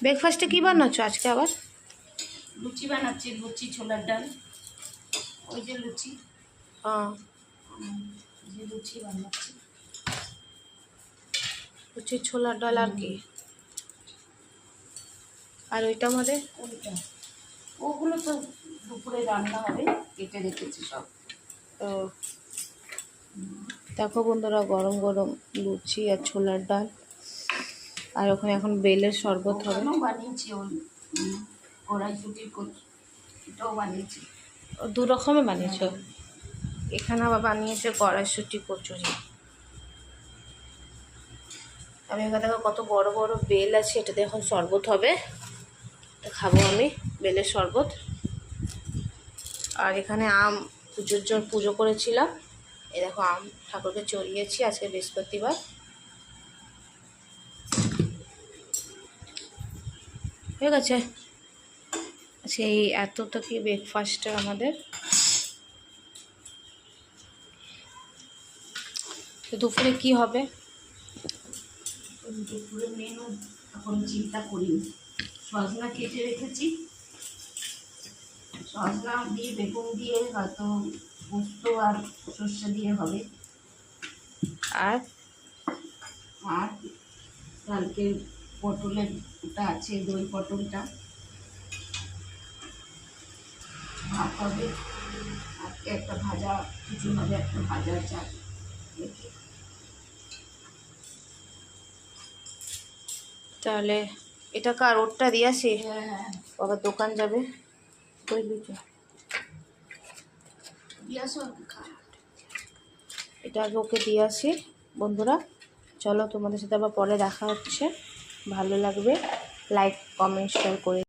ব্রেকফাস্টে কি বানাচ্ছো আজকে আবার? লুচি বানাচ্ছি, লুচি ছোলার ডাল। ওই যে লুচি, হ্যাঁ যে লুচি বানাচ্ছি। লুচি ছোলার ডাল আর কি? আর ওইটা মধ্যে ওইটা ওগুলো তো দুপুরে রান্না হবে, কেটে রেখেছি সব। ও দেখো বন্ধুরা, গরম গরম লুচি আর ছোলার ডাল, আর ওখানে এখন বেলের শরবত হবে। ওখানেও বানিয়েছি, ওই কড়াইশুটির এটাও বানিয়েছি। দু রকমের বানিয়েছো? এখানে আবার বানিয়েছে কড়াইশুঁটি কচুরি। আমি এখানে দেখো কত বড় বড় বেল আছে, এটাতে এখন শরবত হবে, এটা খাবো আমি, বেলের শরবত। আর এখানে আম, পুজোর জন্য পুজো করেছিলাম, এই দেখো আম ঠাকুরকে চড়িয়েছি, আজকে বৃহস্পতিবার। হয়ে গেছে। আচ্ছা, এই এতটা কি ব্রেকফাস্টের আমাদের। তো দুপুরে কি হবে? দুপুরে মেনু এখন চিন্তা করিনি। সজনা কেটে রেখেছি, সজনা দিয়ে বেগুন দিয়ে হয়তো পোস্ত আর সর্ষে দিয়ে হবে। আর আর কালকে পটলের ওটা আছে, দই পটলটা ভাত হবে। আজকে একটা ভাজা, কিছু হবে, একটা ভাজা চাল। তাহলে এটা কার? ওরটা দিয়ে আসি, হ্যাঁ, বাবা দোকান যাবে। বুঝলি তো, এটা আগে ওকে দিয়ে আসি। বন্ধুরা চলো, তোমাদের সাথে আবার পরে দেখা হচ্ছে। ভালো লাগবে লাইক কমেন্ট শেয়ার করে।